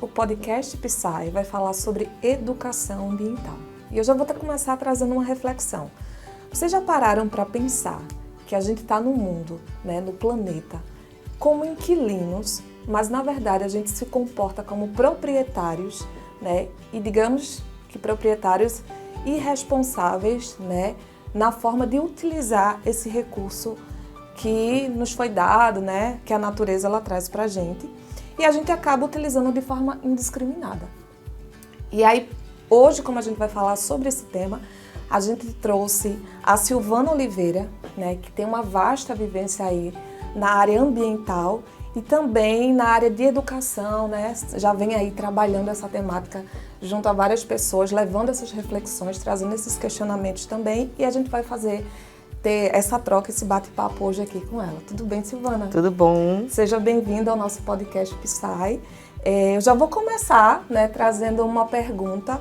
o podcast Psy vai falar sobre educação ambiental. E eu já vou começar trazendo uma reflexão. Vocês já pararam para pensar que a gente está no mundo, né, no planeta, como inquilinos, mas na verdade a gente se comporta como proprietários, né, e digamos que proprietários irresponsáveis, né, na forma de utilizar esse recurso que nos foi dado, né, que a natureza ela traz para a gente, e a gente acaba utilizando de forma indiscriminada. E aí, hoje, como a gente vai falar sobre esse tema, a gente trouxe a Silvana Oliveira, né, que tem uma vasta vivência aí na área ambiental e também na área de educação, né, já vem aí trabalhando essa temática junto a várias pessoas, levando essas reflexões, trazendo esses questionamentos também, e a gente vai ter essa troca, esse bate-papo hoje aqui com ela. Tudo bem, Silvana? Tudo bom. Seja bem-vinda ao nosso podcast Psy. Eu já vou começar, né, trazendo uma pergunta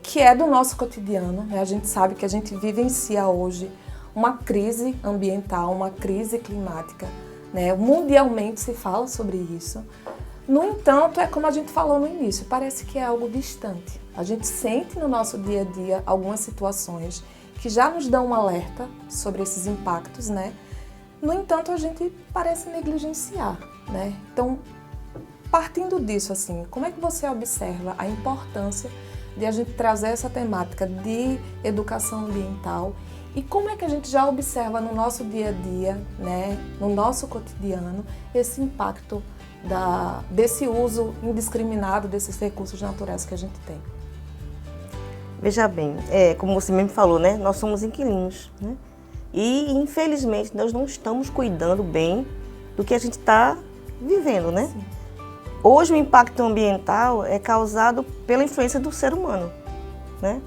que é do nosso cotidiano, né? A gente sabe que a gente vivencia hoje uma crise ambiental, uma crise climática, né? Mundialmente se fala sobre isso. No entanto, é como a gente falou no início, parece que é algo distante. A gente sente no nosso dia a dia algumas situações que já nos dão um alerta sobre esses impactos, né? No entanto, a gente parece negligenciar, né? Então, partindo disso, assim, como é que você observa a importância de a gente trazer essa temática de educação ambiental e como é que a gente já observa no nosso dia a dia, né, no nosso cotidiano, esse impacto desse uso indiscriminado desses recursos naturais que a gente tem? Veja bem, como você mesmo falou, né, nós somos inquilinos, né, e infelizmente nós não estamos cuidando bem do que a gente está vivendo, né? Sim. Hoje o impacto ambiental é causado pela influência do ser humano, né?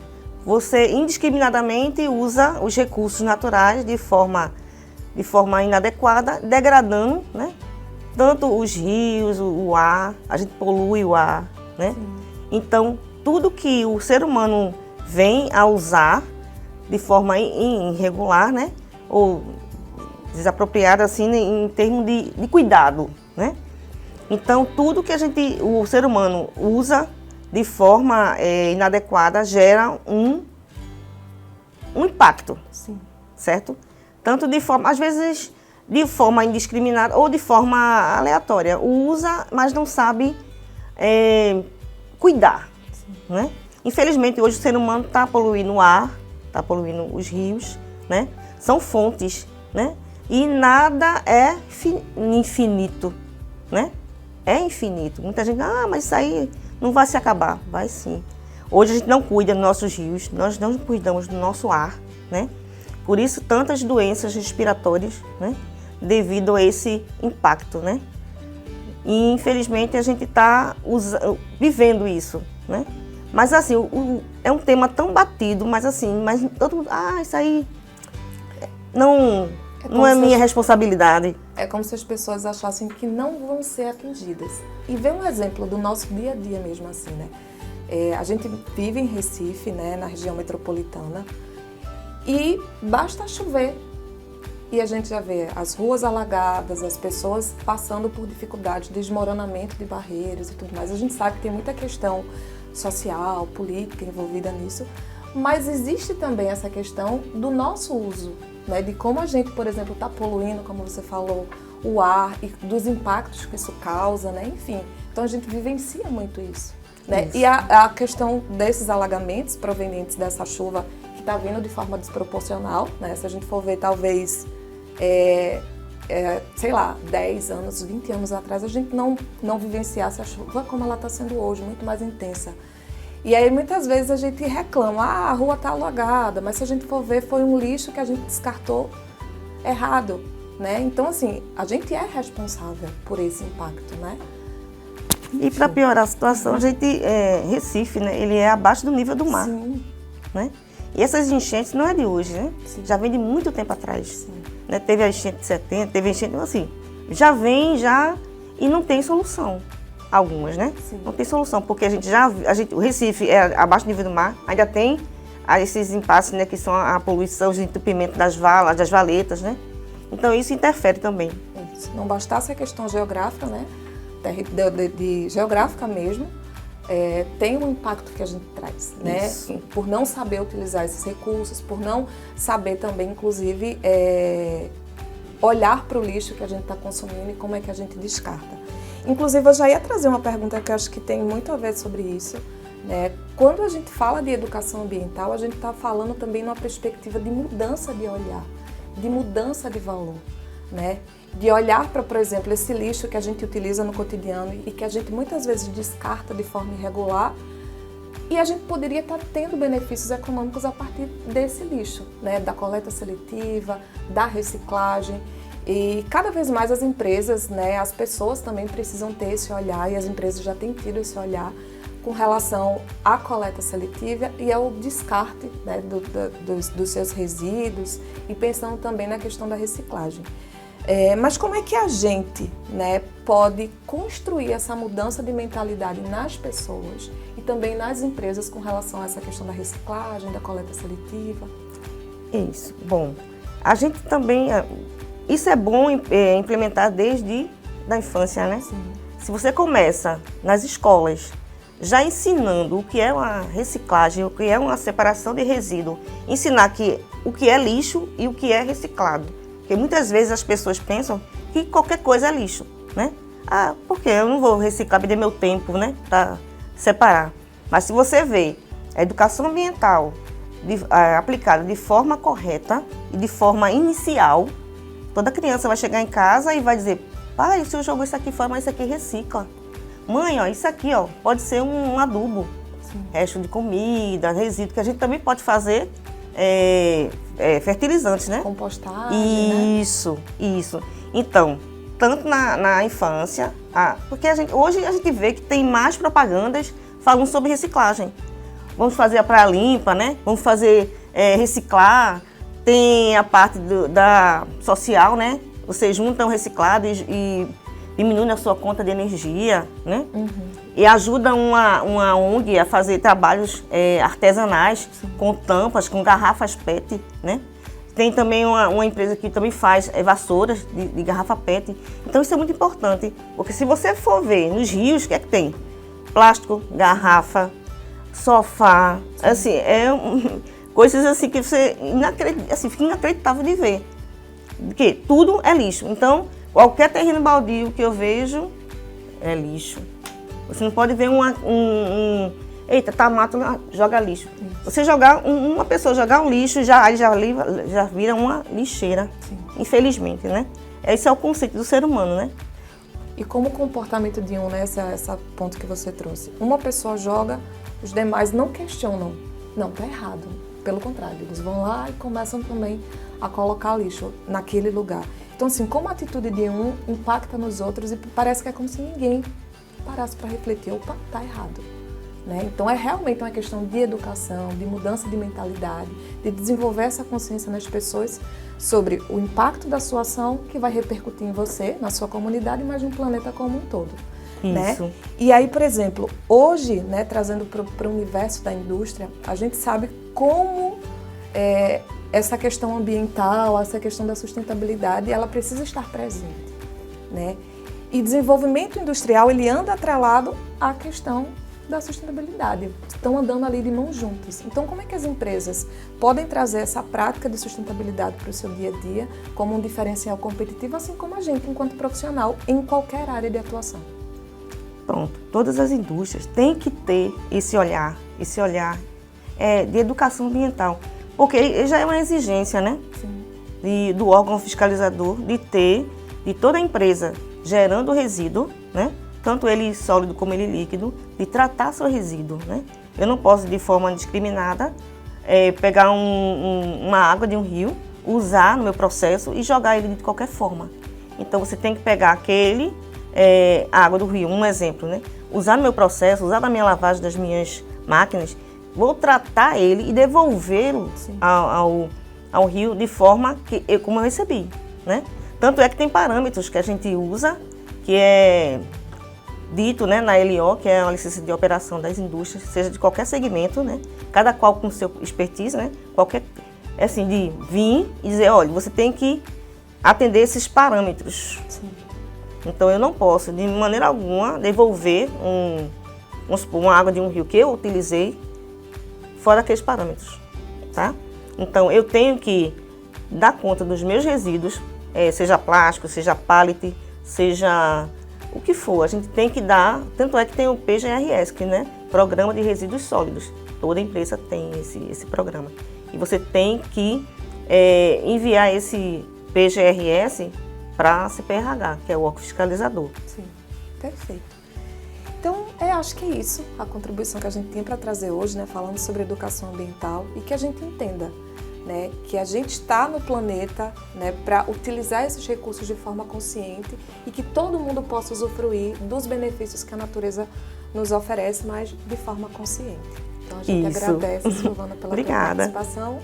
Você indiscriminadamente usa os recursos naturais de forma inadequada, degradando, né, tanto os rios, o ar, a gente polui o ar, né? Sim. Então, tudo que o ser humano vem a usar de forma irregular, né, ou desapropriada assim em termos de cuidado, né? Então, tudo que o ser humano usa de forma inadequada gera um impacto. Sim. Certo? Tanto de forma, às vezes, de forma indiscriminada ou de forma aleatória. Usa, mas não sabe cuidar. Sim. Né? Infelizmente, hoje o ser humano está poluindo o ar, está poluindo os rios, né? São fontes, né? E nada é infinito, né? É infinito. Muita gente, mas isso aí não vai se acabar. Vai sim. Hoje a gente não cuida dos nossos rios, nós não cuidamos do nosso ar, né? Por isso, tantas doenças respiratórias, né? Devido a esse impacto, né? E, infelizmente, a gente está vivendo isso, né? Mas, assim, é um tema tão batido, mas, assim, todo mundo, isso aí não é minha responsabilidade. É como se as pessoas achassem que não vão ser atingidas. E vê um exemplo do nosso dia a dia mesmo assim, né? A gente vive em Recife, né, na região metropolitana, e basta chover e a gente já vê as ruas alagadas, as pessoas passando por dificuldades, desmoronamento de barreiras e tudo mais. A gente sabe que tem muita questão social, política envolvida nisso, mas existe também essa questão do nosso uso, né, de como a gente, por exemplo, está poluindo, como você falou, o ar e dos impactos que isso causa, né, enfim. Então a gente vivencia muito isso, né? Isso. E a questão desses alagamentos provenientes dessa chuva que está vindo de forma desproporcional, né? Se a gente for ver, talvez, sei lá, 10 anos, 20 anos atrás, a gente não vivenciasse a chuva como ela está sendo hoje, muito mais intensa. E aí, muitas vezes, a gente reclama, a rua está alagada, mas se a gente for ver, foi um lixo que a gente descartou errado, né? Então, assim, a gente é responsável por esse impacto, né? E para piorar a situação, a gente, Recife, né, ele é abaixo do nível do mar. Sim. Né? E essas enchentes não é de hoje, né? Sim. Já vem de muito tempo atrás. Sim. Né? Teve a enchente de 70, teve a enchente, assim, já vem, e não tem solução. Algumas, né? Sim. Não tem solução, porque o Recife é abaixo do nível do mar, ainda tem esses impasses, né, que são a poluição, os entupimentos das valas, das valetas, né? Então isso interfere também. Isso. Não bastasse a questão geográfica, né? geográfica mesmo, tem um impacto que a gente traz, né? Isso. Por não saber utilizar esses recursos, por não saber também, inclusive, olhar para o lixo que a gente está consumindo e como é que a gente descarta. Inclusive, eu já ia trazer uma pergunta que eu acho que tem muito a ver sobre isso, né? Quando a gente fala de educação ambiental, a gente está falando também numa perspectiva de mudança de olhar, de mudança de valor, né? De olhar para, por exemplo, esse lixo que a gente utiliza no cotidiano e que a gente muitas vezes descarta de forma irregular, e a gente poderia estar tendo benefícios econômicos a partir desse lixo, né? Da coleta seletiva, da reciclagem. E cada vez mais as empresas, né, as pessoas também precisam ter esse olhar, e as empresas já têm tido esse olhar com relação à coleta seletiva e ao descarte, né, dos seus resíduos, e pensando também na questão da reciclagem. Mas como é que a gente, né, pode construir essa mudança de mentalidade nas pessoas e também nas empresas com relação a essa questão da reciclagem, da coleta seletiva? Isso. Bom, a gente também... Isso é bom implementar desde a infância, né? Sim. Se você começa nas escolas já ensinando o que é uma reciclagem, o que é uma separação de resíduo, ensinar o que é lixo e o que é reciclado. Porque muitas vezes as pessoas pensam que qualquer coisa é lixo, né? Porque eu não vou reciclar, perder meu tempo, né? Para separar. Mas se você vê a educação ambiental aplicada de forma correta e de forma inicial, toda criança vai chegar em casa e vai dizer: pai, o senhor jogou isso aqui fora, mas isso aqui recicla. Mãe, ó, isso aqui ó, pode ser um adubo, resto de comida, resíduo, que a gente também pode fazer fertilizantes, né? Compostagem, Isso. Então, tanto na infância, porque hoje a gente vê que tem mais propagandas falando sobre reciclagem. Vamos fazer a praia limpa, né? Vamos fazer reciclar. Tem a parte da social, né? Você junta um reciclado e diminui a sua conta de energia, né? Uhum. E ajuda uma ONG a fazer trabalhos artesanais, sim, com tampas, com garrafas PET, né? Tem também uma empresa que também faz vassouras de garrafa PET. Então isso é muito importante, porque se você for ver nos rios, o que é que tem? Plástico, garrafa, sofá, sim, assim, coisas assim que você fica inacreditável de ver. Porque tudo é lixo. Então, qualquer terreno baldio que eu vejo é lixo. Você não pode ver eita, tá mato, joga lixo. Isso. Você jogar, uma pessoa jogar um lixo, já vira uma lixeira. Sim. Infelizmente, né? Esse é o conceito do ser humano, né? E como o comportamento de né? Esse ponto que você trouxe. Uma pessoa joga, os demais não questionam. Não, tá errado. Pelo contrário, eles vão lá e começam também a colocar lixo naquele lugar. Então, assim, como a atitude de um impacta nos outros, e parece que é como se ninguém parasse para refletir: opa, tá errado. Né? Então, é realmente uma questão de educação, de mudança de mentalidade, de desenvolver essa consciência nas pessoas sobre o impacto da sua ação que vai repercutir em você, na sua comunidade, mas no planeta como um todo. Isso. Né? E aí, por exemplo, hoje, né, trazendo para o universo da indústria, a gente sabe como essa questão ambiental, essa questão da sustentabilidade, ela precisa estar presente, né? E desenvolvimento industrial, ele anda atrelado à questão da sustentabilidade, estão andando ali de mãos juntas. Então, como é que as empresas podem trazer essa prática de sustentabilidade para o seu dia a dia como um diferencial competitivo, assim como a gente, enquanto profissional, em qualquer área de atuação? Pronto, todas as indústrias têm que ter esse olhar de educação ambiental, porque já é uma exigência, né? Sim. Do órgão fiscalizador de toda a empresa gerando resíduo, né? Tanto ele sólido como ele líquido, de tratar seu resíduo, né? Eu não posso, de forma indiscriminada, pegar uma água de um rio, usar no meu processo e jogar ele de qualquer forma. Então você tem que pegar a água do rio, um exemplo, né? Usar no meu processo, usar na minha lavagem das minhas máquinas, vou tratar ele e devolvê-lo ao rio de forma como eu recebi, né? Tanto é que tem parâmetros que a gente usa, que é dito, né, na LO, que é a licença de operação das indústrias, seja de qualquer segmento, né? Cada qual com seu expertise, né? Assim, de vir e dizer: olha, você tem que atender esses parâmetros. Sim. Então eu não posso, de maneira alguma, devolver vamos supor, uma água de um rio que eu utilizei fora aqueles parâmetros, tá? Então eu tenho que dar conta dos meus resíduos, seja plástico, seja pallet, seja o que for. A gente tem que dar, tanto é que tem o PGRS, que, né, Programa de Resíduos Sólidos. Toda empresa tem esse programa. E você tem que enviar esse PGRS para a CPRH, que é o órgão fiscalizador. Sim, perfeito. Então, acho que é isso, a contribuição que a gente tem para trazer hoje, né, falando sobre educação ambiental, e que a gente entenda, né, que a gente está no planeta, né, para utilizar esses recursos de forma consciente e que todo mundo possa usufruir dos benefícios que a natureza nos oferece, mas de forma consciente. Então, a gente agradece, Silvana, pela tua participação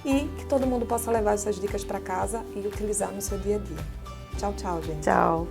e que todo mundo possa levar essas dicas para casa e utilizar no seu dia a dia. Tchau, tchau, gente. Tchau.